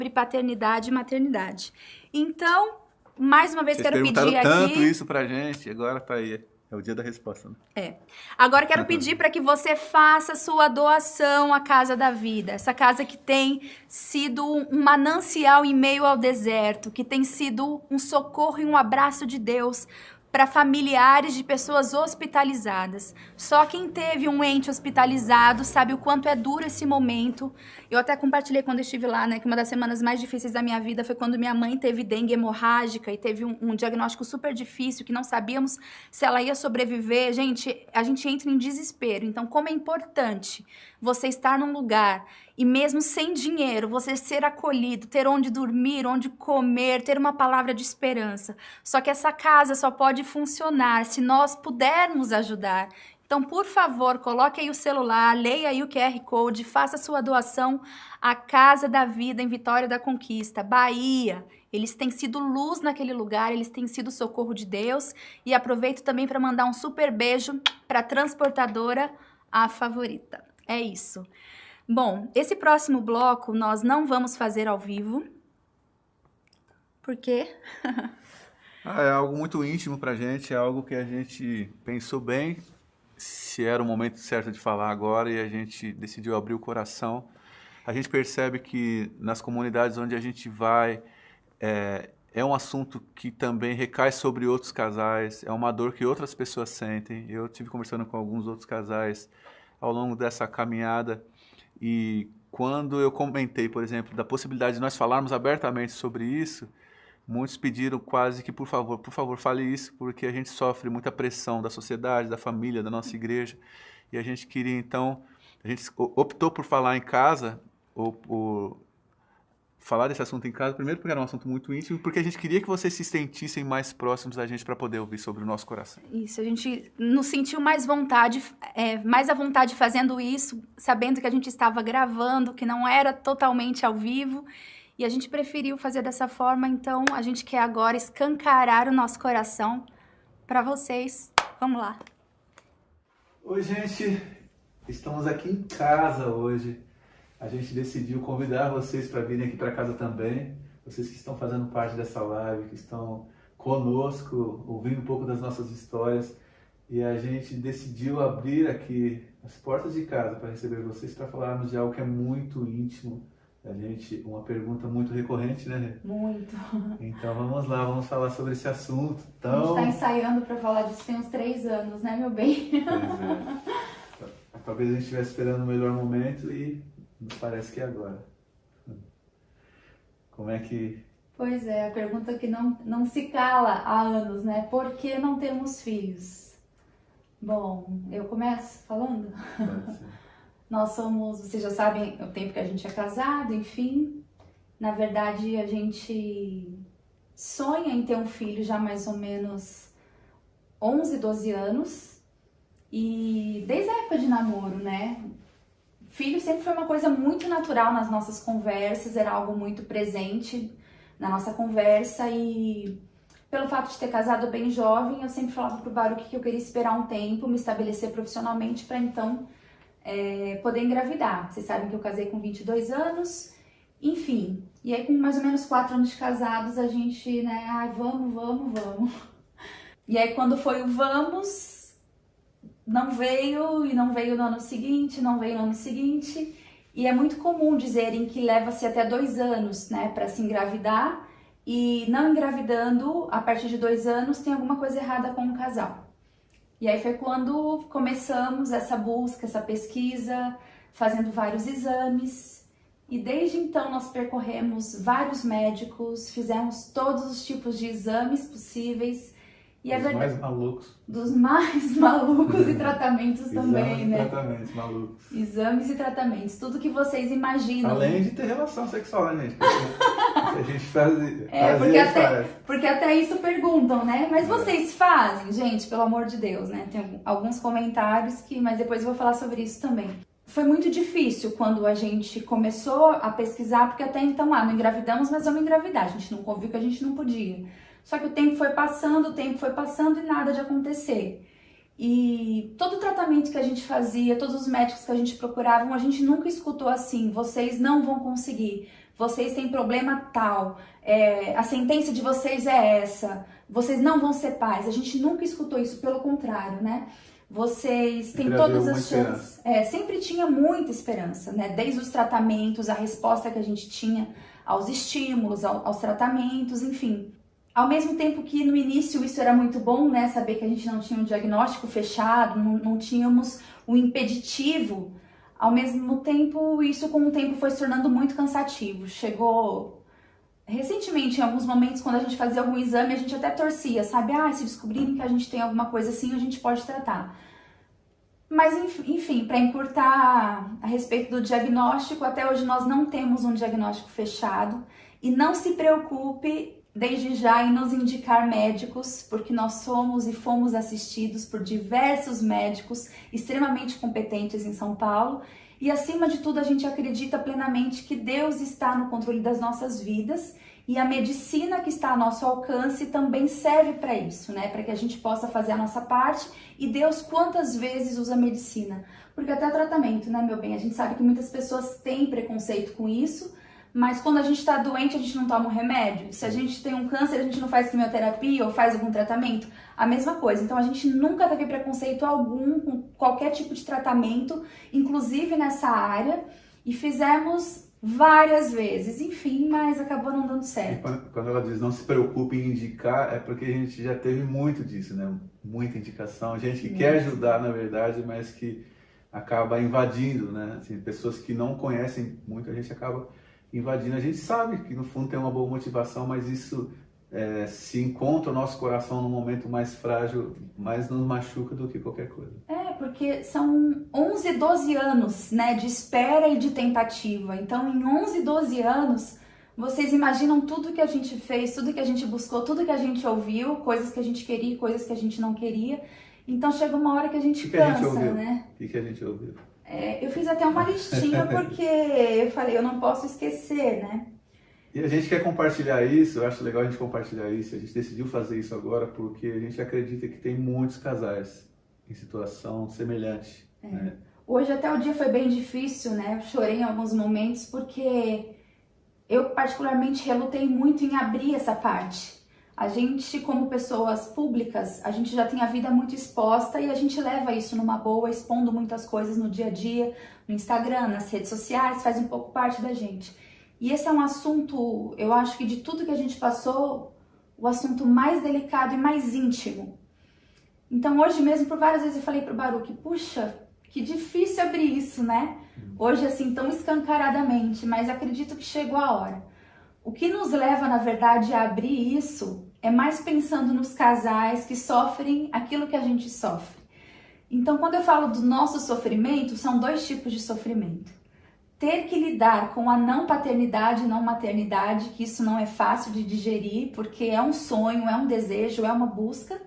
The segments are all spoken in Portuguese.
sobre paternidade e maternidade. Então, mais uma vez Vocês quero pedir perguntaram tanto aqui... isso pra gente, agora tá aí. É o dia da resposta, né? Agora quero pedir para que você faça sua doação à Casa da Vida. Essa casa que tem sido um manancial em meio ao deserto, que tem sido um socorro e um abraço de Deus para familiares de pessoas hospitalizadas. Só quem teve um ente hospitalizado sabe o quanto é duro esse momento. Eu até compartilhei quando estive lá, né, que uma das semanas mais difíceis da minha vida foi quando minha mãe teve dengue hemorrágica e teve um diagnóstico super difícil, que não sabíamos se ela ia sobreviver. Gente, a gente entra em desespero. Então, como é importante você estar num lugar e mesmo sem dinheiro, você ser acolhido, ter onde dormir, onde comer, ter uma palavra de esperança. Só que essa casa só pode funcionar se nós pudermos ajudar. Então, por favor, coloque aí o celular, leia aí o QR Code, faça sua doação à Casa da Vida em Vitória da Conquista, Bahia. Eles têm sido luz naquele lugar, eles têm sido socorro de Deus. E aproveito também para mandar um super beijo para a transportadora, a favorita. É isso. Bom, esse próximo bloco nós não vamos fazer ao vivo. Por quê? É algo muito íntimo pra gente, é algo que a gente pensou bem se era o momento certo de falar agora e a gente decidiu abrir o coração. A gente percebe que nas comunidades onde a gente vai, é um assunto que também recai sobre outros casais, é uma dor que outras pessoas sentem. Eu tive conversando com alguns outros casais ao longo dessa caminhada e quando eu comentei, por exemplo, da possibilidade de nós falarmos abertamente sobre isso, muitos pediram quase que, por favor, fale isso, porque a gente sofre muita pressão da sociedade, da família, da nossa igreja, e a gente queria, então, a gente optou por falar em casa, ou por falar desse assunto em casa, primeiro porque era um assunto muito íntimo, porque a gente queria que vocês se sentissem mais próximos da gente para poder ouvir sobre o nosso coração. Isso, a gente nos sentiu mais vontade, mais à vontade fazendo isso, sabendo que a gente estava gravando, que não era totalmente ao vivo, e a gente preferiu fazer dessa forma, então a gente quer agora escancarar o nosso coração para vocês. Vamos lá. Oi, gente. Estamos aqui em casa hoje. A gente decidiu convidar vocês para virem aqui para casa também. Vocês que estão fazendo parte dessa live, que estão conosco, ouvindo um pouco das nossas histórias. E a gente decidiu abrir aqui as portas de casa para receber vocês, para falarmos de algo que é muito íntimo. A gente, uma pergunta muito recorrente, né? Muito. Então vamos lá, vamos falar sobre esse assunto. A gente está ensaiando para falar disso tem uns 3 anos, né, meu bem? Pois é. Talvez a gente estivesse esperando o melhor momento e nos parece que é agora. Como é que... Pois é, a pergunta que não se cala há anos, né? Por que não temos filhos? Bom, eu começo falando? Pode ser. Nós somos, vocês já sabem o tempo que a gente é casado, enfim. Na verdade, a gente sonha em ter um filho já mais ou menos 11, 12 anos. E desde a época de namoro, né? Filho sempre foi uma coisa muito natural nas nossas conversas, era algo muito presente na nossa conversa. E pelo fato de ter casado bem jovem, eu sempre falava pro Baruch que eu queria esperar um tempo, me estabelecer profissionalmente para então... poder engravidar. Vocês sabem que eu casei com 22 anos, enfim. E aí com mais ou menos 4 anos de casados, a gente, né, vamos. E aí quando foi o vamos, não veio, e não veio no ano seguinte, não veio no ano seguinte. E é muito comum dizerem que leva-se até 2 anos, né, para se engravidar. E não engravidando, a partir de 2 anos, tem alguma coisa errada com o casal. E aí foi quando começamos essa busca, essa pesquisa, fazendo vários exames. E desde então nós percorremos vários médicos, fizemos todos os tipos de exames possíveis. E Dos mais malucos. Dos mais malucos e tratamentos também, né? Exames e tratamentos malucos. Exames e tratamentos, tudo que vocês imaginam. Além de ter relação sexual, né, gente? A gente fazia porque até isso perguntam, né? Mas vocês fazem? Gente, pelo amor de Deus, né? Tem alguns comentários mas depois eu vou falar sobre isso também. Foi muito difícil quando a gente começou a pesquisar, porque até então, não engravidamos, mas vamos engravidar. A gente não viu que a gente não podia. Só que o tempo foi passando e nada de acontecer. E todo o tratamento que a gente fazia, todos os médicos que a gente procurava, a gente nunca escutou assim: vocês não vão conseguir, vocês têm problema tal, a sentença de vocês é essa, vocês não vão ser pais. A gente nunca escutou isso, pelo contrário, né? Vocês têm todas as chances. Sempre tinha muita esperança, né? Desde os tratamentos, a resposta que a gente tinha aos estímulos, aos tratamentos, enfim. Ao mesmo tempo que no início isso era muito bom, né? Saber que a gente não tinha um diagnóstico fechado, não tínhamos um impeditivo. Ao mesmo tempo, isso com o tempo foi se tornando muito cansativo. Chegou recentemente, em alguns momentos, quando a gente fazia algum exame, a gente até torcia, sabe? Se descobrirem que a gente tem alguma coisa assim, a gente pode tratar. Mas, enfim, para encurtar a respeito do diagnóstico, até hoje nós não temos um diagnóstico fechado. E não se preocupe desde já em nos indicar médicos, porque nós somos e fomos assistidos por diversos médicos extremamente competentes em São Paulo. E acima de tudo, a gente acredita plenamente que Deus está no controle das nossas vidas e a medicina que está ao nosso alcance também serve para isso, né? Para que a gente possa fazer a nossa parte. E Deus quantas vezes usa a medicina? Porque até o tratamento, né, meu bem? A gente sabe que muitas pessoas têm preconceito com isso, mas quando a gente está doente, a gente não toma um remédio. Se a gente tem um câncer, a gente não faz quimioterapia ou faz algum tratamento. A mesma coisa. Então, a gente nunca teve preconceito algum com qualquer tipo de tratamento, inclusive nessa área. E fizemos várias vezes, enfim, mas acabou não dando certo. Quando ela diz não se preocupe em indicar, é porque a gente já teve muito disso, né? Muita indicação. Gente que quer ajudar, na verdade, mas que acaba invadindo, né? Assim, pessoas que não conhecem muito, a gente acaba invadindo. A gente sabe que no fundo tem uma boa motivação, mas isso se encontra o nosso coração num momento mais frágil, mais nos machuca do que qualquer coisa. Porque são 11, 12 anos, né, de espera e de tentativa. Então, em 11, 12 anos, vocês imaginam tudo que a gente fez, tudo que a gente buscou, tudo que a gente ouviu, coisas que a gente queria, coisas que a gente não queria. Então, chega uma hora que a gente cansa, né? O que a gente ouviu? Eu fiz até uma listinha porque eu falei, eu não posso esquecer, né? E a gente quer compartilhar isso, eu acho legal a gente compartilhar isso, a gente decidiu fazer isso agora porque a gente acredita que tem muitos casais em situação semelhante. Né? Hoje até o dia foi bem difícil, né? Eu chorei em alguns momentos porque eu particularmente relutei muito em abrir essa parte. A gente, como pessoas públicas, a gente já tem a vida muito exposta e a gente leva isso numa boa, expondo muitas coisas no dia a dia, no Instagram, nas redes sociais, faz um pouco parte da gente. E esse é um assunto, eu acho que de tudo que a gente passou, o assunto mais delicado e mais íntimo. Então hoje mesmo, por várias vezes eu falei pro Baruch, puxa, que difícil abrir isso, né? Hoje assim, tão escancaradamente, mas acredito que chegou a hora. O que nos leva, na verdade, a abrir isso é mais pensando nos casais que sofrem aquilo que a gente sofre. Então, quando eu falo do nosso sofrimento, são dois tipos de sofrimento. Ter que lidar com a não paternidade e não maternidade, que isso não é fácil de digerir, porque é um sonho, é um desejo, é uma busca,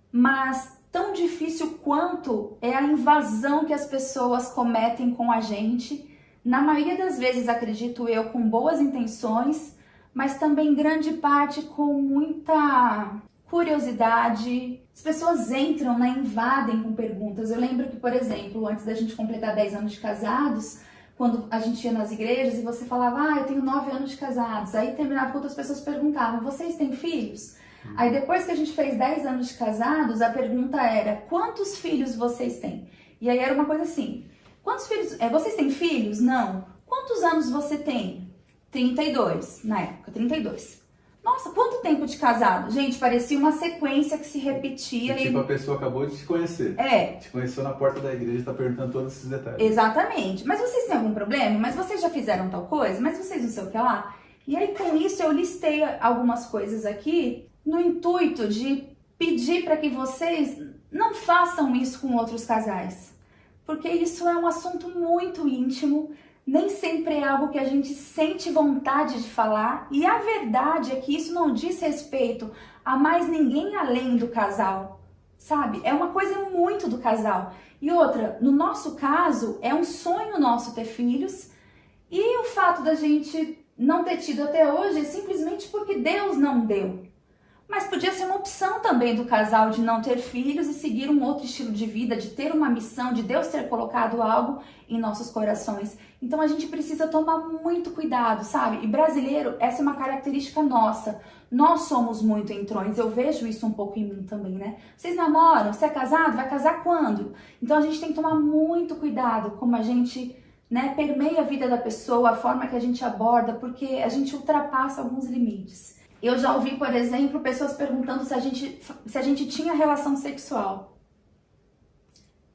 mas tão difícil quanto é a invasão que as pessoas cometem com a gente, na maioria das vezes, acredito eu, com boas intenções, mas também grande parte com muita curiosidade. As pessoas entram, né, invadem com perguntas. Eu lembro que, por exemplo, antes da gente completar 10 anos de casados, quando a gente ia nas igrejas e você falava, eu tenho 9 anos de casados. Aí terminava quando as pessoas perguntavam, vocês têm filhos? Aí depois que a gente fez 10 anos de casados, a pergunta era, quantos filhos vocês têm? E aí era uma coisa assim, quantos filhos, vocês têm filhos? Não. Quantos anos você tem? 32, na época, 32. Nossa, quanto tempo de casado? Gente, parecia uma sequência que se repetia. A pessoa acabou de te conhecer. Te conheceu na porta da igreja e está perguntando todos esses detalhes. Exatamente. Mas vocês têm algum problema? Mas vocês já fizeram tal coisa? Mas vocês não sei o que lá? E aí, com isso, eu listei algumas coisas aqui no intuito de pedir para que vocês não façam isso com outros casais. Porque isso é um assunto muito íntimo. Nem sempre é algo que a gente sente vontade de falar, e a verdade é que isso não diz respeito a mais ninguém além do casal, sabe? É uma coisa muito do casal. E outra, no nosso caso, é um sonho nosso ter filhos, e o fato da gente não ter tido até hoje é simplesmente porque Deus não deu. Mas podia ser uma opção também do casal de não ter filhos e seguir um outro estilo de vida, de ter uma missão, de Deus ter colocado algo em nossos corações. Então a gente precisa tomar muito cuidado, sabe? E brasileiro, essa é uma característica nossa. Nós somos muito entrões, eu vejo isso um pouco em mim também, né? Vocês namoram? Você é casado? Vai casar quando? Então a gente tem que tomar muito cuidado como a gente, né, permeia a vida da pessoa, a forma que a gente aborda, porque a gente ultrapassa alguns limites. Eu já ouvi, por exemplo, pessoas perguntando se a gente tinha relação sexual.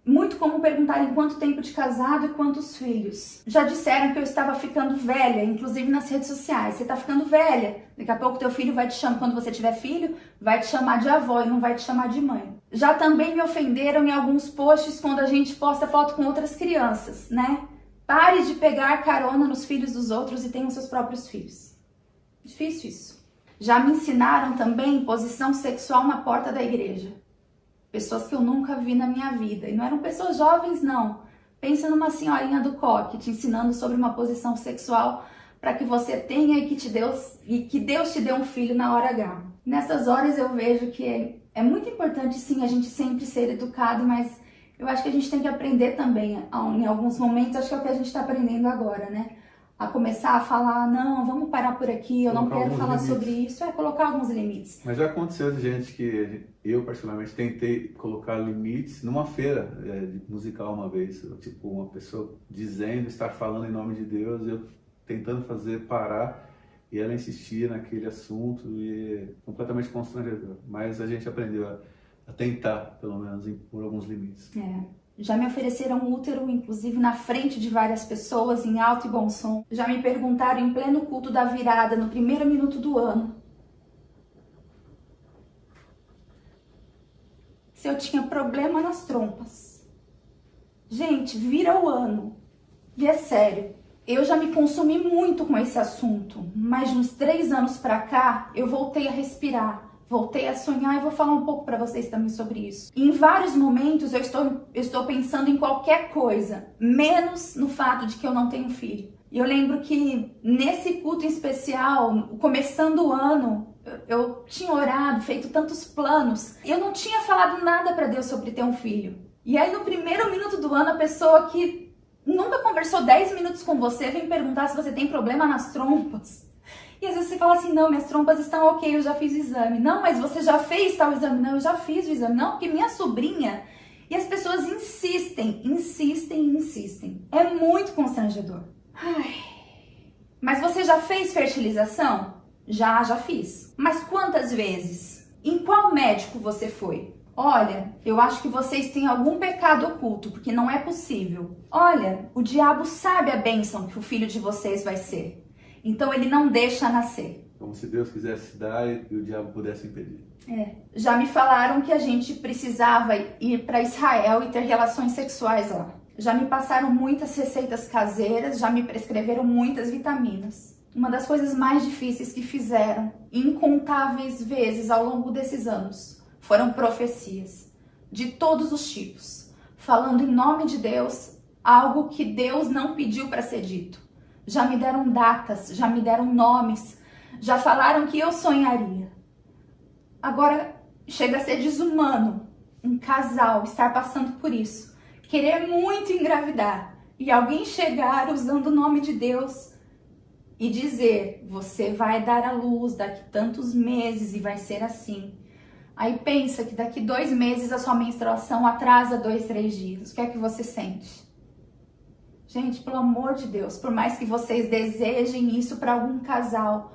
Muito comum perguntarem quanto tempo de casado e quantos filhos. Já disseram que eu estava ficando velha, inclusive nas redes sociais. Você tá ficando velha. Daqui a pouco teu filho vai te chamar, quando você tiver filho, vai te chamar de avó e não vai te chamar de mãe. Já também me ofenderam em alguns posts quando a gente posta foto com outras crianças, né? Pare de pegar carona nos filhos dos outros e tenha os seus próprios filhos. Difícil isso. Já me ensinaram também posição sexual na porta da igreja. Pessoas que eu nunca vi na minha vida. E não eram pessoas jovens, não. Pensa numa senhorinha do coque te ensinando sobre uma posição sexual para que você tenha e que Deus te dê um filho na hora H. Nessas horas eu vejo que é muito importante, sim, a gente sempre ser educado, mas eu acho que a gente tem que aprender também, em alguns momentos, acho que é o que a gente está aprendendo agora, né? A começar a falar, não, vamos parar por aqui, eu não quero falar sobre isso, colocar alguns limites. Mas já aconteceu de gente que eu, particularmente, tentei colocar limites numa feira musical uma vez, tipo, uma pessoa dizendo, estar falando em nome de Deus, eu tentando fazer parar, e ela insistia naquele assunto, e é completamente constrangedor. Mas a gente aprendeu a tentar, pelo menos, impor alguns limites. Já me ofereceram útero, inclusive na frente de várias pessoas, em alto e bom som. Já me perguntaram em pleno culto da virada, no primeiro minuto do ano, se eu tinha problema nas trompas. Gente, vira o ano. E é sério, eu já me consumi muito com esse assunto, mas de uns 3 anos pra cá, eu voltei a respirar. Voltei a sonhar e vou falar um pouco para vocês também sobre isso. Em vários momentos eu estou pensando em qualquer coisa, menos no fato de que eu não tenho filho. E eu lembro que nesse culto em especial, começando o ano, eu tinha orado, feito tantos planos. Eu não tinha falado nada para Deus sobre ter um filho. E aí no primeiro minuto do ano, a pessoa que nunca conversou 10 minutos com você vem perguntar se você tem problema nas trompas. E às vezes você fala assim, não, minhas trompas estão ok, eu já fiz o exame. Não, mas você já fez tal exame? Não, eu já fiz o exame. Não, porque minha sobrinha... E as pessoas insistem. É muito constrangedor. Ai. Mas você já fez fertilização? Já fiz. Mas quantas vezes? Em qual médico você foi? Olha, eu acho que vocês têm algum pecado oculto, porque não é possível. Olha, o diabo sabe a bênção que o filho de vocês vai ser. Então ele não deixa nascer. Como se Deus quisesse dar e o diabo pudesse impedir. Já me falaram que a gente precisava ir para Israel e ter relações sexuais lá. Já me passaram muitas receitas caseiras, já me prescreveram muitas vitaminas. Uma das coisas mais difíceis que fizeram, incontáveis vezes ao longo desses anos, foram profecias de todos os tipos, falando em nome de Deus, algo que Deus não pediu para ser dito. Já me deram datas, já me deram nomes, já falaram que eu sonharia. Agora, chega a ser desumano um casal estar passando por isso, querer muito engravidar e alguém chegar usando o nome de Deus e dizer, você vai dar à luz daqui tantos meses e vai ser assim. Aí pensa que daqui 2 meses a sua menstruação atrasa 2, 3 dias. O que é que você sente? Gente, pelo amor de Deus, por mais que vocês desejem isso para algum casal,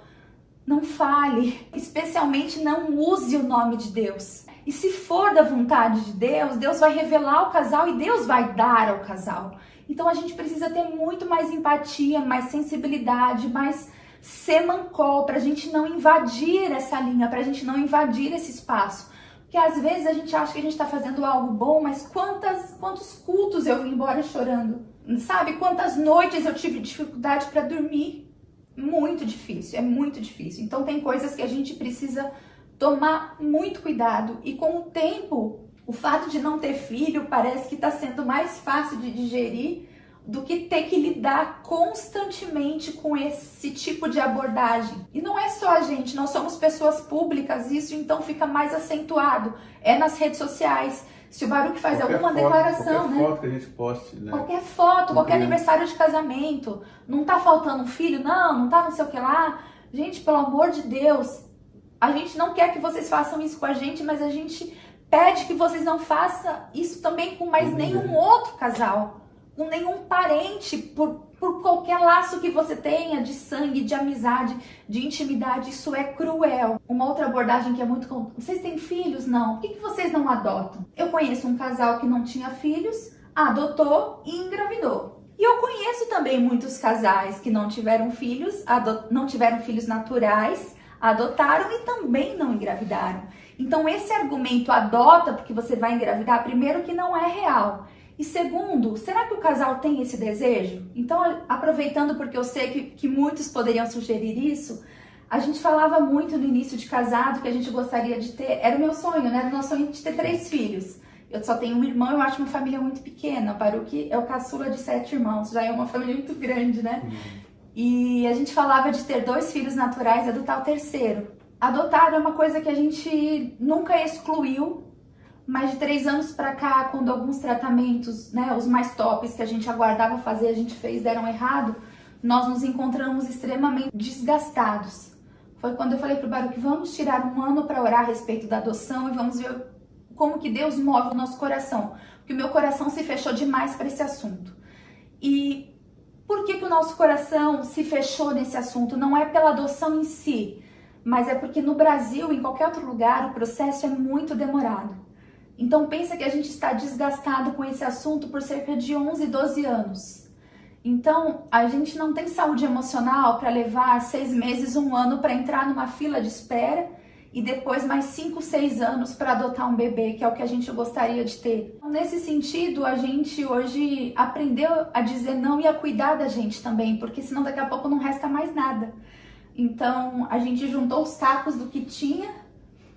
não fale, especialmente não use o nome de Deus. E se for da vontade de Deus, Deus vai revelar ao casal e Deus vai dar ao casal. Então a gente precisa ter muito mais empatia, mais sensibilidade, mais semancol, para a gente não invadir essa linha, para a gente não invadir esse espaço. Porque às vezes a gente acha que a gente está fazendo algo bom, mas quantos cultos eu vim embora chorando? Sabe, quantas noites eu tive dificuldade para dormir? Muito difícil, é muito difícil. Então tem coisas que a gente precisa tomar muito cuidado. E com o tempo, o fato de não ter filho parece que está sendo mais fácil de digerir do que ter que lidar constantemente com esse tipo de abordagem. E não é só a gente, nós somos pessoas públicas, isso então fica mais acentuado. É nas redes sociais. Se o Baruch faz alguma declaração, qualquer foto que a gente poste, né? Qualquer foto, qualquer aniversário de casamento, não tá faltando um filho, não tá não sei o que lá. Gente, pelo amor de Deus, a gente não quer que vocês façam isso com a gente, mas a gente pede que vocês não façam isso também com mais nenhum outro casal, com nenhum parente, por qualquer laço que você tenha de sangue, de amizade, de intimidade. Isso é cruel. Uma outra abordagem que é muito comum: vocês têm filhos? Não. Por que vocês não adotam? Eu conheço um casal que não tinha filhos, adotou e engravidou. E eu conheço também muitos casais que não tiveram filhos, não tiveram filhos naturais, adotaram e também não engravidaram. Então esse argumento adota porque você vai engravidar, primeiro que não é real. E segundo, será que o casal tem esse desejo? Então, aproveitando porque eu sei que muitos poderiam sugerir isso, a gente falava muito no início de casado que a gente gostaria de ter, era o meu sonho, né? Era o nosso sonho de ter 3 filhos. Eu só tenho um irmão, eu acho uma família muito pequena. O Baruch é o caçula de 7 irmãos, já é uma família muito grande, né? E a gente falava de ter 2 filhos naturais e adotar o terceiro. Adotar é uma coisa que a gente nunca excluiu, mas de 3 anos pra cá, quando alguns tratamentos, né, os mais tops que a gente aguardava fazer, a gente fez, deram errado, nós nos encontramos extremamente desgastados. Foi quando eu falei pro Baruch: vamos tirar um ano para orar a respeito da adoção e vamos ver como que Deus move o nosso coração. Porque o meu coração se fechou demais para esse assunto. E por que o nosso coração se fechou nesse assunto? Não é pela adoção em si, mas é porque no Brasil, em qualquer outro lugar, o processo é muito demorado. Então pensa que a gente está desgastado com esse assunto por cerca de 11, 12 anos. Então a gente não tem saúde emocional para levar 6 meses, 1 ano para entrar numa fila de espera e depois mais 5, 6 anos para adotar um bebê, que é o que a gente gostaria de ter. Nesse sentido, a gente hoje aprendeu a dizer não e a cuidar da gente também, porque senão daqui a pouco não resta mais nada. Então a gente juntou os cacos do que tinha,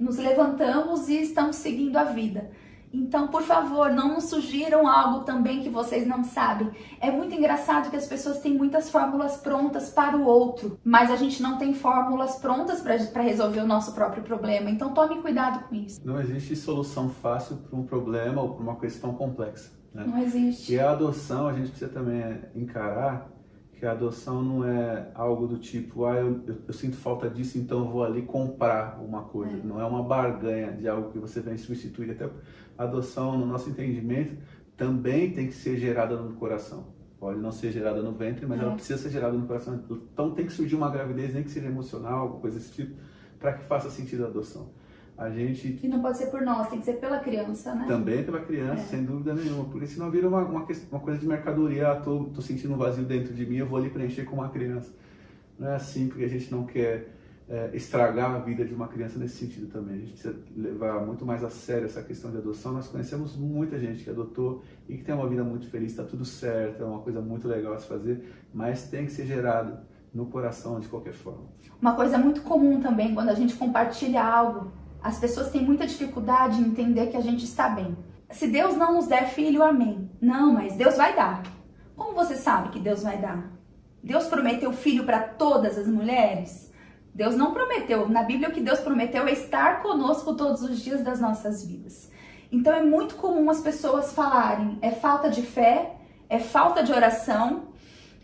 nos levantamos e estamos seguindo a vida. Então, por favor, não nos sugiram algo também que vocês não sabem. É muito engraçado que as pessoas têm muitas fórmulas prontas para o outro, mas a gente não tem fórmulas prontas para resolver o nosso próprio problema. Então, tome cuidado com isso. Não existe solução fácil para um problema ou para uma questão complexa, né? Não existe. E a adoção, a gente precisa também encarar que a adoção não é algo do tipo: eu sinto falta disso, então eu vou ali comprar uma coisa. Não é uma barganha de algo que você vem substituir. Até a adoção, no nosso entendimento, também tem que ser gerada no coração. Pode não ser gerada no ventre, mas ela precisa ser gerada no coração. Então tem que surgir uma gravidez, nem que seja emocional, alguma coisa desse tipo, para que faça sentido a adoção. E não pode ser por nós, tem que ser pela criança, né? Também pela criança, sem dúvida nenhuma. Porque senão vira uma coisa de mercadoria. Tô sentindo um vazio dentro de mim, eu vou ali preencher com uma criança. Não é assim, porque a gente não quer estragar a vida de uma criança nesse sentido também. A gente precisa levar muito mais a sério essa questão de adoção. Nós conhecemos muita gente que adotou e que tem uma vida muito feliz, está tudo certo, é uma coisa muito legal a se fazer, mas tem que ser gerado no coração de qualquer forma. Uma coisa muito comum também, quando a gente compartilha algo, as pessoas têm muita dificuldade em entender que a gente está bem. Se Deus não nos der filho, amém. Não, mas Deus vai dar. Como você sabe que Deus vai dar? Deus prometeu filho para todas as mulheres? Deus não prometeu. Na Bíblia, o que Deus prometeu é estar conosco todos os dias das nossas vidas. Então, é muito comum as pessoas falarem: é falta de fé, é falta de oração.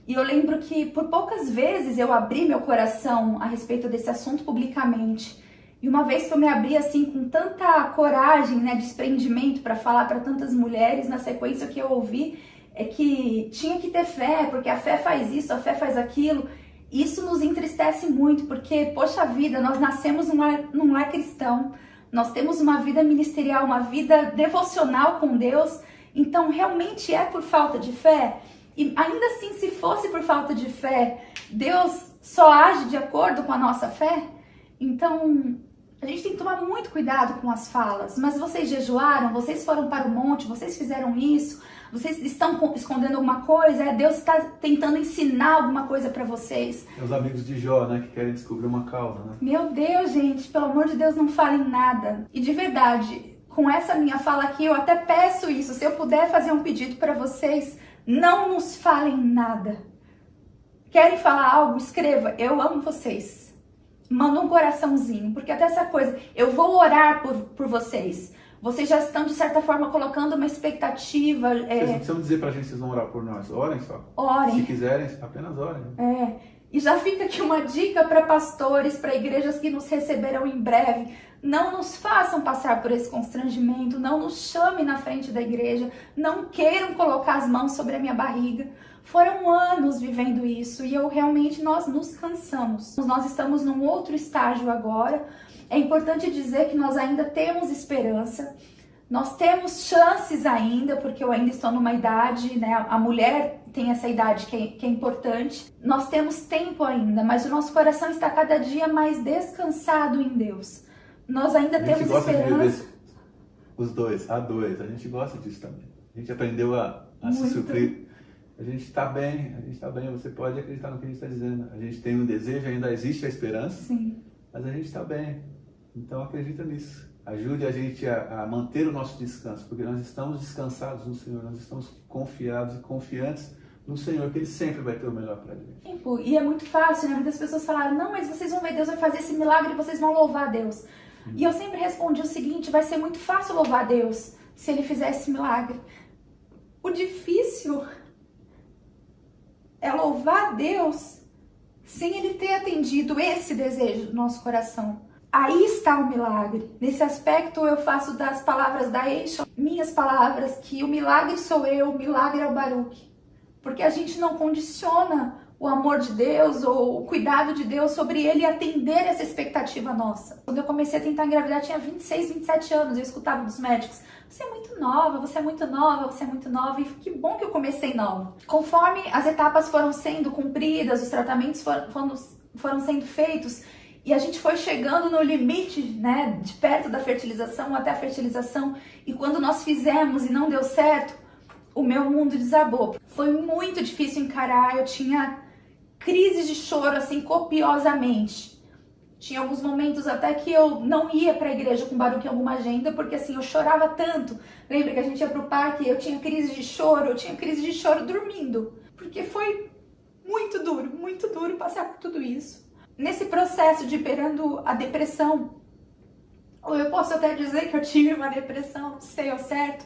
E eu lembro que por poucas vezes eu abri meu coração a respeito desse assunto publicamente. E uma vez que eu me abri assim com tanta coragem, né, desprendimento para falar para tantas mulheres, na sequência o que eu ouvi é que tinha que ter fé, porque a fé faz isso, a fé faz aquilo. Isso nos entristece muito, porque, poxa vida, nós nascemos num lar cristão, nós temos uma vida ministerial, uma vida devocional com Deus, então realmente é por falta de fé? E ainda assim, se fosse por falta de fé, Deus só age de acordo com a nossa fé? Então, a gente tem que tomar muito cuidado com as falas. Mas vocês jejuaram, vocês foram para o monte, vocês fizeram isso, vocês estão escondendo alguma coisa, Deus está tentando ensinar alguma coisa para vocês. É os amigos de Jó, né, que querem descobrir uma causa, né? Meu Deus, gente, pelo amor de Deus, não falem nada. E de verdade, com essa minha fala aqui, eu até peço isso, se eu puder fazer um pedido para vocês, Não nos falem nada. Querem falar algo? Escreva, eu amo vocês. Manda um coraçãozinho, porque até essa coisa, eu vou orar por vocês. Vocês já estão, de certa forma, colocando uma expectativa. Vocês não precisam dizer pra gente que vocês vão orar por nós. Orem só. Orem. Se quiserem, apenas orem. E já fica aqui uma dica para pastores, para igrejas que nos receberão em breve. Não nos façam passar por esse constrangimento, não nos chamem na frente da igreja, não queiram colocar as mãos sobre a minha barriga. Foram anos vivendo isso e nós nos cansamos. Nós estamos num outro estágio agora. É importante dizer que nós ainda temos esperança, nós temos chances ainda, porque eu ainda estou numa idade, né? A mulher tem essa idade que é importante. Nós temos tempo ainda, mas o nosso coração está cada dia mais descansado em Deus. Nós ainda temos esperança. A gente gosta de viver os dois, a dois. A gente gosta disso também. A gente aprendeu a se suprir. A gente está bem, você pode acreditar no que a gente está dizendo. A gente tem um desejo, ainda existe a esperança, sim, mas a gente está bem. Então acredita nisso. Ajude a gente a manter o nosso descanso, porque nós estamos descansados no Senhor, nós estamos confiados e confiantes no Senhor, que Ele sempre vai ter o melhor para a gente. E é muito fácil, né? Muitas pessoas falaram, não, mas vocês vão ver, Deus vai fazer esse milagre e vocês vão louvar a Deus. E eu sempre respondi o seguinte, vai ser muito fácil louvar a Deus se Ele fizer esse milagre. O difícil é louvar a Deus sem Ele ter atendido esse desejo do nosso coração. Aí está o milagre. Nesse aspecto eu faço das palavras da Eixo minhas palavras, que o milagre sou eu, o milagre é o Baruch. Porque a gente não condiciona o amor de Deus ou o cuidado de Deus sobre Ele atender essa expectativa nossa. Quando eu comecei a tentar engravidar, eu tinha 26, 27 anos, eu escutava dos médicos, você é muito nova, você é muito nova, você é muito nova, e que bom que eu comecei nova. Conforme as etapas foram sendo cumpridas, os tratamentos foram sendo feitos, e a gente foi chegando no limite, né, de perto da fertilização até a fertilização, e quando nós fizemos e não deu certo, o meu mundo desabou. Foi muito difícil encarar, eu tinha crises de choro, assim, copiosamente. Tinha alguns momentos até que eu não ia para a igreja com Baruch em alguma agenda, porque assim, eu chorava tanto. Lembra que a gente ia pro parque, eu tinha crise de choro, dormindo. Porque foi muito duro passar por tudo isso. Nesse processo de beirando a depressão, ou eu posso até dizer que eu tive uma depressão, não sei ao certo,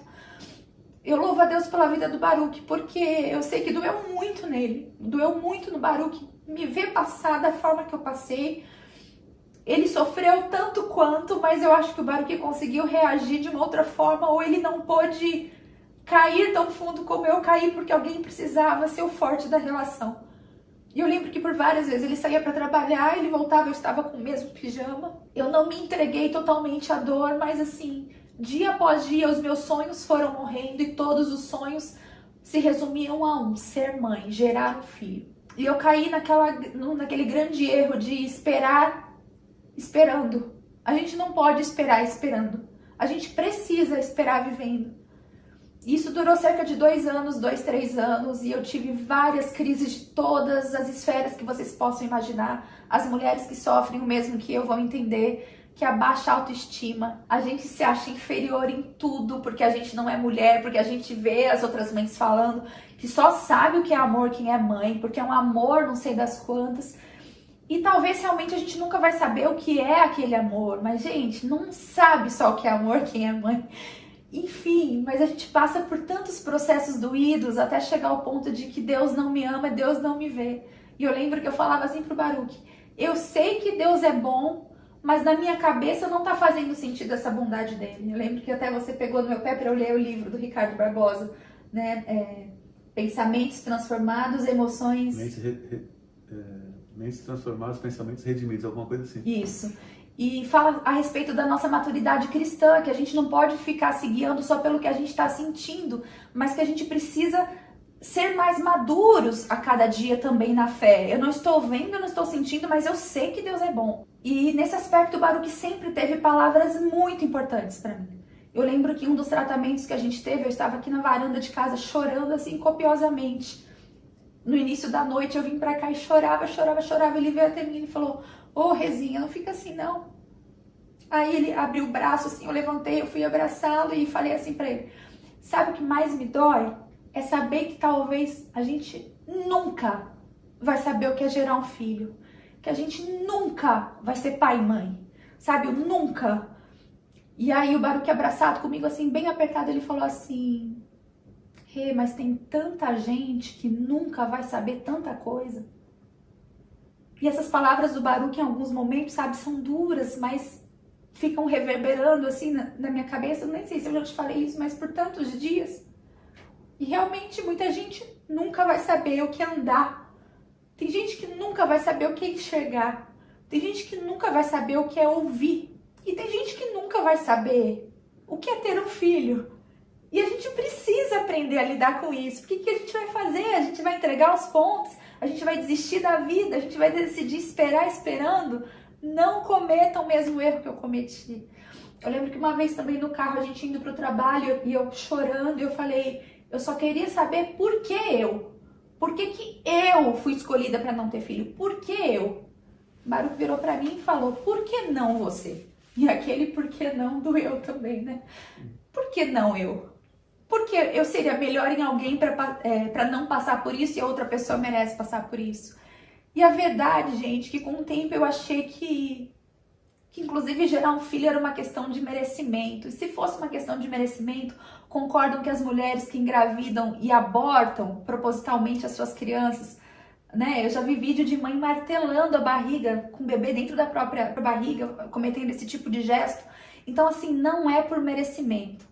eu louvo a Deus pela vida do Baruch, porque eu sei que doeu muito nele, doeu muito no Baruch, me ver passar da forma que eu passei. Ele sofreu tanto quanto, mas eu acho que o Baruch conseguiu reagir de uma outra forma, ou ele não pôde cair tão fundo como eu caí, porque alguém precisava ser o forte da relação. E eu lembro que por várias vezes ele saía para trabalhar, ele voltava, eu estava com o mesmo pijama. Eu não me entreguei totalmente à dor, mas assim, dia após dia os meus sonhos foram morrendo e todos os sonhos se resumiam a um: ser mãe, gerar um filho. E eu caí naquele grande erro de esperar esperando. A gente não pode esperar esperando. A gente precisa esperar vivendo. Isso durou cerca de 2 anos, 3 anos, e eu tive várias crises de todas as esferas que vocês possam imaginar. As mulheres que sofrem o mesmo que eu vão entender que a baixa autoestima, a gente se acha inferior em tudo, porque a gente não é mulher, porque a gente vê as outras mães falando que só sabe o que é amor quem é mãe, porque é um amor não sei das quantas. E talvez realmente a gente nunca vai saber o que é aquele amor, mas gente, não sabe só o que é amor quem é mãe. Enfim, mas a gente passa por tantos processos doídos até chegar ao ponto de que Deus não me ama, Deus não me vê. E eu lembro que eu falava assim pro Baruch, eu sei que Deus é bom, mas na minha cabeça não tá fazendo sentido essa bondade dele. Eu lembro que até você pegou no meu pé para eu ler o livro do Ricardo Barbosa, né? Pensamentos transformados, emoções... Mentes transformadas, pensamentos redimidos, alguma coisa assim. Isso. E fala a respeito da nossa maturidade cristã, que a gente não pode ficar se guiando só pelo que a gente está sentindo, mas que a gente precisa ser mais maduros a cada dia também na fé. Eu não estou vendo, eu não estou sentindo, mas eu sei que Deus é bom. E nesse aspecto, o Baruch sempre teve palavras muito importantes para mim. Eu lembro que um dos tratamentos que a gente teve, eu estava aqui na varanda de casa chorando assim copiosamente. No início da noite eu vim pra cá e chorava. Ele veio até mim e falou, ô Rezinha, não fica assim não. Aí ele abriu o braço assim, eu levantei, eu fui abraçá-lo e falei assim pra ele, sabe o que mais me dói? é saber que talvez a gente nunca vai saber o que é gerar um filho, que a gente nunca vai ser pai e mãe, sabe? Eu nunca. E aí o Baruque, abraçado comigo, assim, bem apertado, ele falou assim: Rê, mas tem tanta gente que nunca vai saber tanta coisa. E essas palavras do Baruque, em alguns momentos, sabe, são duras, mas ficam reverberando, assim, na minha cabeça. Eu nem sei se eu já te falei isso, mas por tantos dias. E realmente, muita gente nunca vai saber o que é andar. Tem gente que nunca vai saber o que é enxergar. Tem gente que nunca vai saber o que é ouvir. E tem gente que nunca vai saber o que é ter um filho. E a gente precisa aprender a lidar com isso. Porque o que a gente vai fazer? A gente vai entregar os pontos? A gente vai desistir da vida? A gente vai decidir esperar esperando? Não cometa o mesmo erro que eu cometi. Eu lembro que uma vez também no carro, a gente indo para o trabalho e eu chorando, eu falei, eu só queria saber por que eu. Por que eu fui escolhida para não ter filho? Por que eu? Baruque virou para mim e falou, por que não você? E aquele por que não doeu também, né? Por que não eu? Porque eu seria melhor em alguém para não passar por isso e a outra pessoa merece passar por isso. E a verdade, gente, que com o tempo eu achei que inclusive gerar um filho era uma questão de merecimento. E se fosse uma questão de merecimento, concordam que as mulheres que engravidam e abortam propositalmente as suas crianças, né? Eu já vi vídeo de mãe martelando a barriga com o bebê dentro da própria barriga, cometendo esse tipo de gesto. Então, assim, não é por merecimento.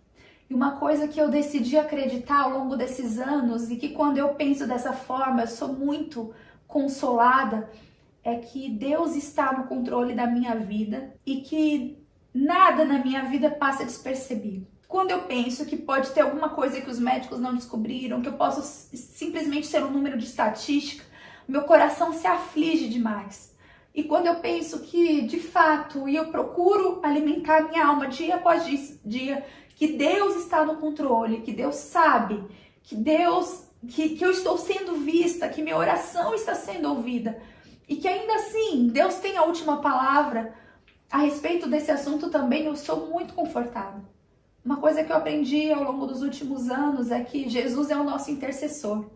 E uma coisa que eu decidi acreditar ao longo desses anos e que quando eu penso dessa forma, eu sou muito consolada, é que Deus está no controle da minha vida e que nada na minha vida passa despercebido. Quando eu penso que pode ter alguma coisa que os médicos não descobriram, que eu posso simplesmente ser um número de estatística, meu coração se aflige demais. E quando eu penso que, de fato, e eu procuro alimentar minha alma dia após dia, que Deus está no controle, que Deus sabe, que eu estou sendo vista, que minha oração está sendo ouvida, e que ainda assim Deus tem a última palavra a respeito desse assunto também, eu sou muito confortável. Uma coisa que eu aprendi ao longo dos últimos anos é que Jesus é o nosso intercessor.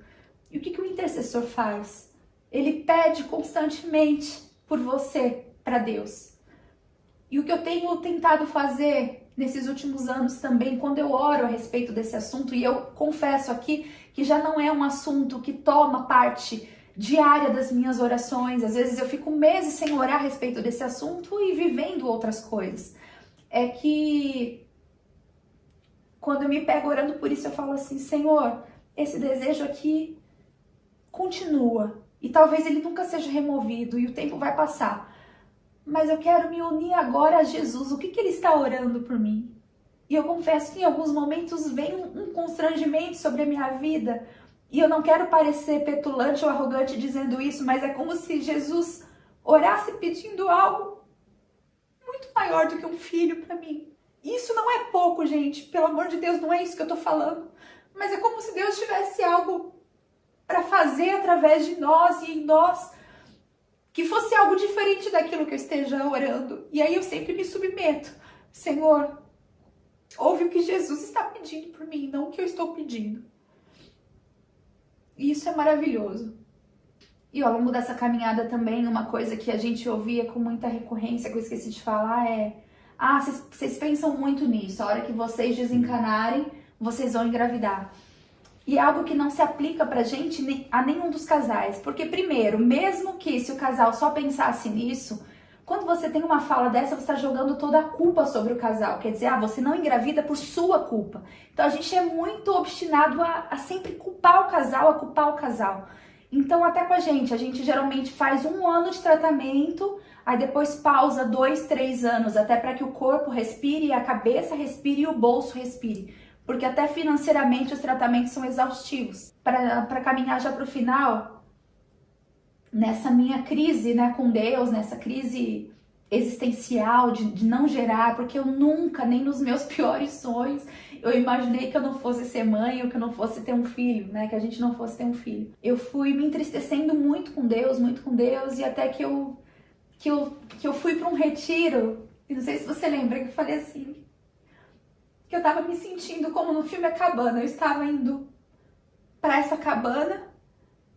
E o que o intercessor faz? Ele pede constantemente por você para Deus. E o que eu tenho tentado fazer nesses últimos anos também, quando eu oro a respeito desse assunto, e eu confesso aqui que já não é um assunto que toma parte diária das minhas orações, às vezes eu fico meses sem orar a respeito desse assunto e vivendo outras coisas, é que quando eu me pego orando por isso, eu falo assim, Senhor, esse desejo aqui continua, e talvez ele nunca seja removido, e o tempo vai passar, mas eu quero me unir agora a Jesus, o que ele está orando por mim? E eu confesso que em alguns momentos vem um constrangimento sobre a minha vida, e eu não quero parecer petulante ou arrogante dizendo isso, mas é como se Jesus orasse pedindo algo muito maior do que um filho para mim. Isso não é pouco, gente, pelo amor de Deus, não é isso que eu tô falando, mas é como se Deus tivesse algo para fazer através de nós e em nós, que fosse algo diferente daquilo que eu esteja orando. E aí eu sempre me submeto. Senhor, ouve o que Jesus está pedindo por mim, não o que eu estou pedindo. E isso é maravilhoso. E ao longo dessa caminhada também, uma coisa que a gente ouvia com muita recorrência, que eu esqueci de falar, é: ah, vocês pensam muito nisso, a hora que vocês desencanarem, vocês vão engravidar. E é algo que não se aplica pra gente a nenhum dos casais. Porque primeiro, mesmo que se o casal só pensasse nisso, quando você tem uma fala dessa, você está jogando toda a culpa sobre o casal. Quer dizer, você não engravida por sua culpa. Então a gente é muito obstinado a sempre culpar o casal, a culpar o casal. Então até com a gente geralmente faz 1 ano de tratamento, aí depois pausa 2, 3 anos, até para que o corpo respire, a cabeça respire e o bolso respire. Porque até financeiramente os tratamentos são exaustivos. Para caminhar já para o final, nessa minha crise, né, com Deus, nessa crise existencial de não gerar, porque eu nunca, nem nos meus piores sonhos, eu imaginei que eu não fosse ser mãe ou que eu não fosse ter um filho, né, que a gente não fosse ter um filho. Eu fui me entristecendo muito com Deus, e até que eu fui para um retiro, e não sei se você lembra, que eu falei assim, que eu tava me sentindo como no filme A Cabana, eu estava indo para essa cabana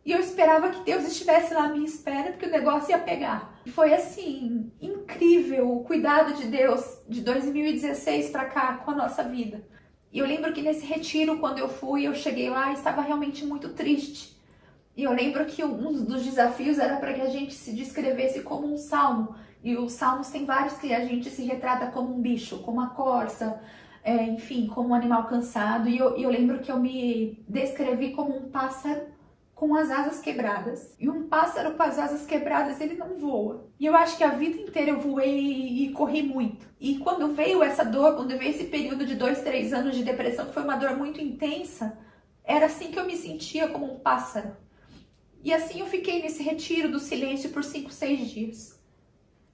e eu esperava que Deus estivesse lá à minha espera, porque o negócio ia pegar. Foi assim, incrível o cuidado de Deus de 2016 para cá com a nossa vida. E eu lembro que nesse retiro, quando eu fui, eu cheguei lá e estava realmente muito triste. E eu lembro que um dos desafios era para que a gente se descrevesse como um salmo. E os salmos tem vários que a gente se retrata como um bicho, como a corça, enfim, como um animal cansado. E eu lembro que eu me descrevi como um pássaro com as asas quebradas. E um pássaro com as asas quebradas, ele não voa. E eu acho que a vida inteira eu voei e corri muito. E quando veio essa dor, quando veio esse período de 2, 3 anos de depressão, que foi uma dor muito intensa, era assim que eu me sentia, como um pássaro. E assim eu fiquei nesse retiro do silêncio por 5, 6 dias.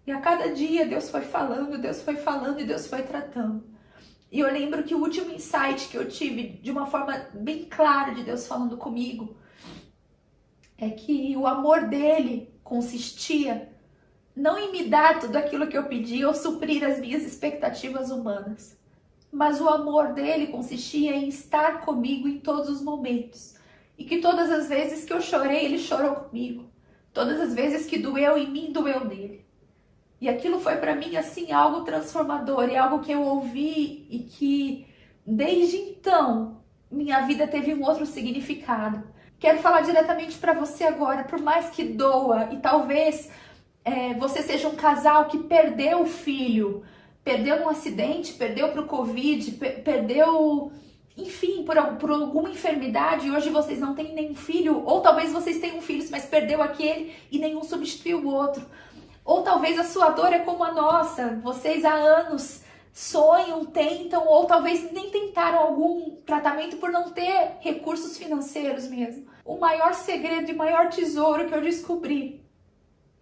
E a cada dia Deus foi falando, Deus foi falando e Deus foi tratando. E eu lembro que o último insight que eu tive, de uma forma bem clara de Deus falando comigo, é que o amor dele consistia não em me dar tudo aquilo que eu pedi ou suprir as minhas expectativas humanas, mas o amor dele consistia em estar comigo em todos os momentos. E que todas as vezes que eu chorei, ele chorou comigo. Todas as vezes que doeu em mim, doeu nele. E aquilo foi para mim assim algo transformador e algo que eu ouvi e que desde então minha vida teve um outro significado. Quero falar diretamente para você agora, por mais que doa e talvez você seja um casal que perdeu o filho, perdeu num acidente, perdeu para o Covid, perdeu, enfim, por alguma enfermidade e hoje vocês não têm nenhum filho, ou talvez vocês tenham filhos, mas perdeu aquele e nenhum substituiu o outro. Ou talvez a sua dor é como a nossa, vocês há anos sonham, tentam, ou talvez nem tentaram algum tratamento por não ter recursos financeiros mesmo. O maior segredo e maior tesouro que eu descobri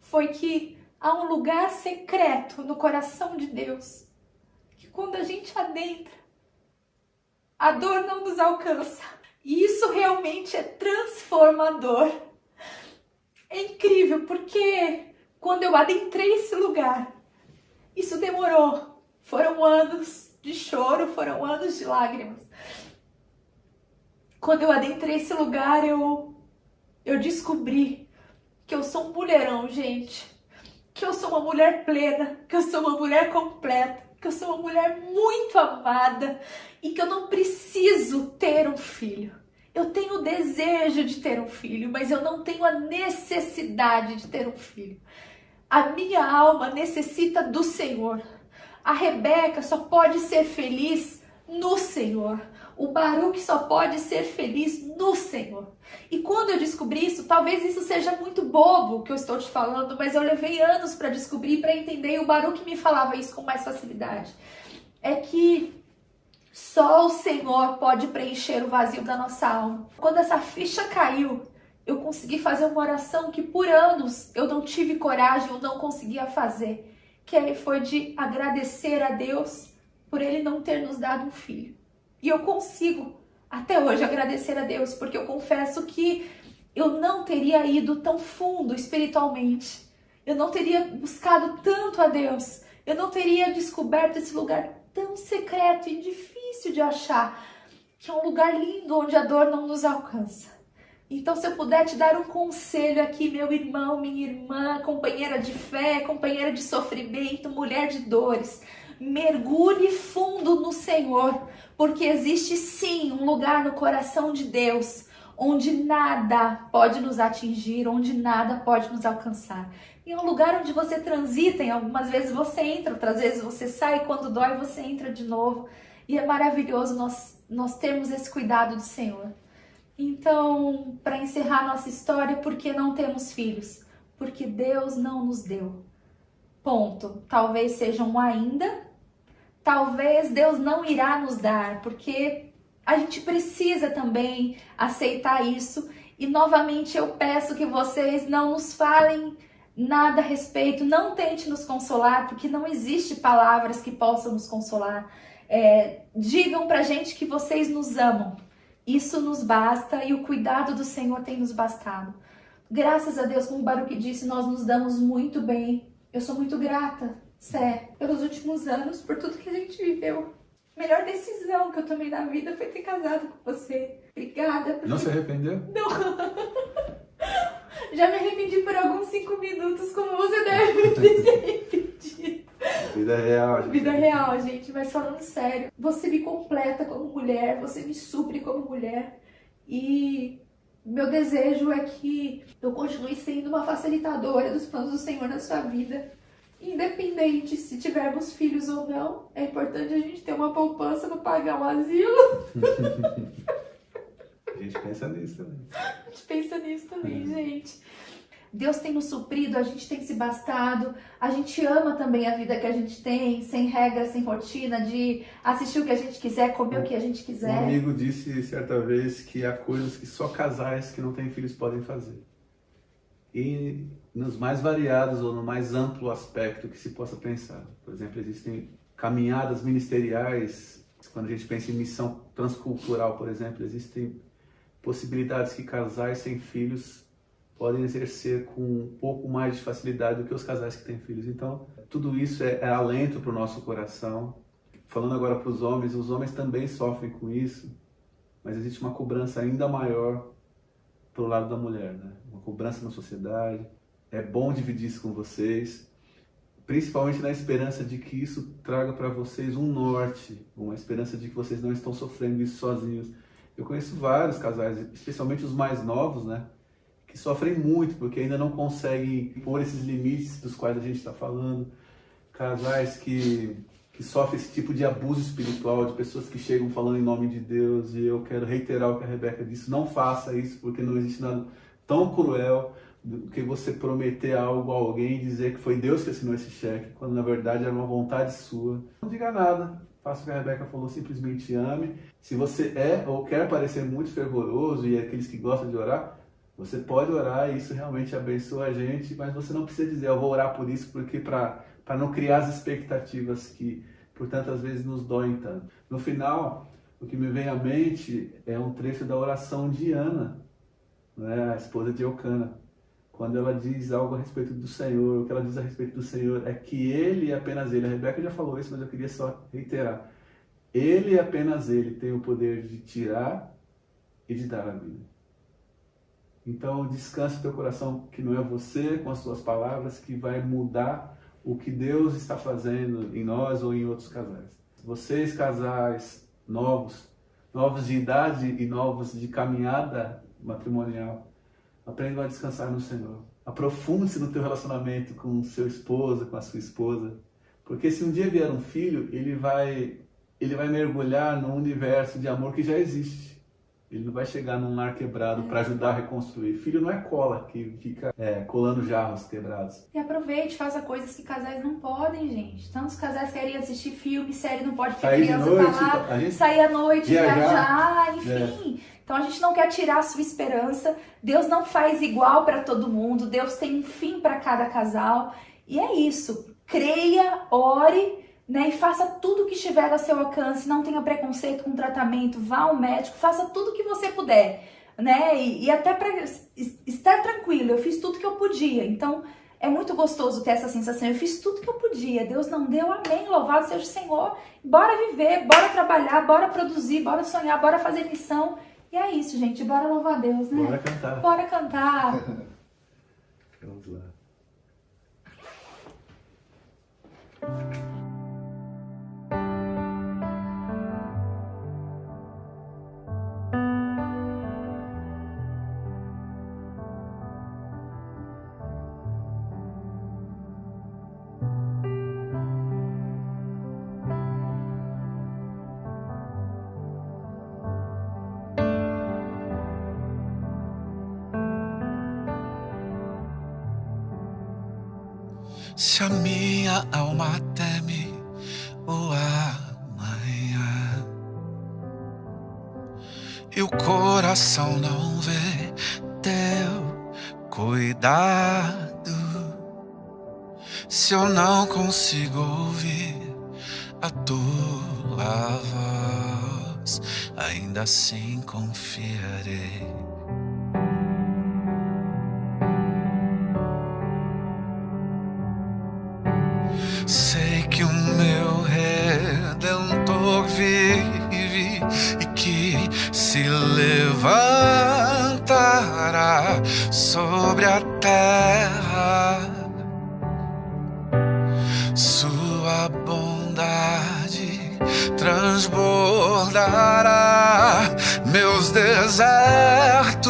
foi que há um lugar secreto no coração de Deus, que quando a gente adentra, a dor não nos alcança. E isso realmente é transformador. É incrível, porque quando eu adentrei esse lugar, isso demorou. Foram anos de choro, foram anos de lágrimas. Quando eu adentrei esse lugar, eu descobri que eu sou um mulherão, gente. Que eu sou uma mulher plena, que eu sou uma mulher completa, que eu sou uma mulher muito amada e que eu não preciso ter um filho. Eu tenho o desejo de ter um filho, mas eu não tenho a necessidade de ter um filho. A minha alma necessita do Senhor. A Rebeca só pode ser feliz no Senhor. O Baruque só pode ser feliz no Senhor. E quando eu descobri isso, talvez isso seja muito bobo o que eu estou te falando, mas eu levei anos para descobrir, para entender, e o Baruque me falava isso com mais facilidade. É que só o Senhor pode preencher o vazio da nossa alma. Quando essa ficha caiu, eu consegui fazer uma oração que por anos eu não tive coragem, eu não conseguia fazer. Que foi de agradecer a Deus por Ele não ter nos dado um filho. E eu consigo até hoje agradecer a Deus, porque eu confesso que eu não teria ido tão fundo espiritualmente. Eu não teria buscado tanto a Deus. Eu não teria descoberto esse lugar tão secreto e difícil de achar, que é um lugar lindo onde a dor não nos alcança. Então, se eu puder te dar um conselho aqui, meu irmão, minha irmã, companheira de fé, companheira de sofrimento, mulher de dores, mergulhe fundo no Senhor, porque existe sim um lugar no coração de Deus, onde nada pode nos atingir, onde nada pode nos alcançar. E é um lugar onde você transita, e algumas vezes você entra, outras vezes você sai, e quando dói você entra de novo. E é maravilhoso nós termos esse cuidado do Senhor. Então, para encerrar nossa história, por que não temos filhos? Porque Deus não nos deu. Ponto. Talvez seja um ainda, talvez Deus não irá nos dar, porque a gente precisa também aceitar isso. E novamente eu peço que vocês não nos falem nada a respeito, não tente nos consolar, porque não existe palavras que possam nos consolar. Digam pra gente que vocês nos amam. Isso nos basta e o cuidado do Senhor tem nos bastado. Graças a Deus, como o Baruque disse, nós nos damos muito bem. Eu sou muito grata, Sé, pelos últimos anos, por tudo que a gente viveu. Melhor decisão que eu tomei na vida foi ter casado com você. Obrigada. Não se arrependeu? Não. Já me arrependi por alguns 5 minutos, como você deve ter se arrependido. Vida real, gente. Vida real, gente. Mas falando sério, você me completa como mulher, você me supre como mulher. E meu desejo é que eu continue sendo uma facilitadora dos planos do Senhor na sua vida. Independente se tivermos filhos ou não, é importante a gente ter uma poupança para pagar um asilo. A gente pensa nisso também. A gente pensa nisso também, gente. Deus tem nos suprido, a gente tem se bastado, a gente ama também a vida que a gente tem, sem regra, sem rotina, de assistir o que a gente quiser, comer o que a gente quiser. Um amigo disse certa vez que há coisas que só casais que não têm filhos podem fazer. E nos mais variados ou no mais amplo aspecto que se possa pensar. Por exemplo, existem caminhadas ministeriais, quando a gente pensa em missão transcultural, por exemplo, existem possibilidades que casais sem filhos podem exercer com um pouco mais de facilidade do que os casais que têm filhos. Então, tudo isso é alento para o nosso coração. Falando agora para os homens também sofrem com isso, mas existe uma cobrança ainda maior pro lado da mulher, né? Uma cobrança na sociedade. É bom dividir isso com vocês, principalmente na esperança de que isso traga para vocês um norte, uma esperança de que vocês não estão sofrendo isso sozinhos. Eu conheço vários casais, especialmente os mais novos, né? Que sofrem muito porque ainda não conseguem pôr esses limites dos quais a gente está falando. Casais que sofrem esse tipo de abuso espiritual, de pessoas que chegam falando em nome de Deus, e eu quero reiterar o que a Rebeca disse: não faça isso, porque não existe nada tão cruel do que você prometer algo a alguém e dizer que foi Deus que assinou esse cheque, quando na verdade era uma vontade sua. Não diga nada, faça o que a Rebeca falou, simplesmente ame. Se você é ou quer parecer muito fervoroso e é aqueles que gostam de orar, você pode orar e isso realmente abençoa a gente, mas você não precisa dizer: eu vou orar por isso, porque para não criar as expectativas que por tantas vezes nos doem tanto. No final, o que me vem à mente é um trecho da oração de Ana, né, a esposa de Eucana, quando ela diz algo a respeito do Senhor. O que ela diz a respeito do Senhor é que Ele e apenas Ele, a Rebeca já falou isso, mas eu queria só reiterar, Ele e apenas Ele tem o poder de tirar e de dar a vida. Então descanse o teu coração que não é você com as suas palavras que vai mudar o que Deus está fazendo em nós ou em outros casais. Vocês, casais novos de idade e novos de caminhada matrimonial, aprendam a descansar no Senhor. Aprofunde-se no teu relacionamento com o seu esposo, com a sua esposa, porque se um dia vier um filho, ele vai mergulhar num universo de amor que já existe. Ele não vai chegar num lar quebrado para ajudar a reconstruir. Filho não é cola que fica colando jarros quebrados. E aproveite, faça coisas que casais não podem, gente. Tantos casais querem assistir filme, série, não pode, porque a criança tá lá, sair à noite, viajar, enfim. Então a gente não quer tirar a sua esperança. Deus não faz igual para todo mundo. Deus tem um fim para cada casal. E é isso. Creia, ore, né, e faça tudo o que estiver ao seu alcance. Não tenha preconceito com tratamento, vá ao médico, faça tudo o que você puder, né, e até para estar tranquilo. Eu fiz tudo que eu podia, então é muito gostoso ter essa sensação. Eu fiz tudo que eu podia, Deus não deu, amém, louvado seja o Senhor. Bora viver, bora trabalhar, bora produzir, bora sonhar, bora fazer missão. E é isso, gente, bora louvar a Deus, né? Bora cantar. Bora cantar. Vamos lá. Se a minha alma teme o amanhã e o coração não vê teu cuidado, se eu não consigo ouvir a tua voz, ainda assim confiarei. Sei que o meu Redentor vive sobre a terra. Sua bondade transbordará meus desertos.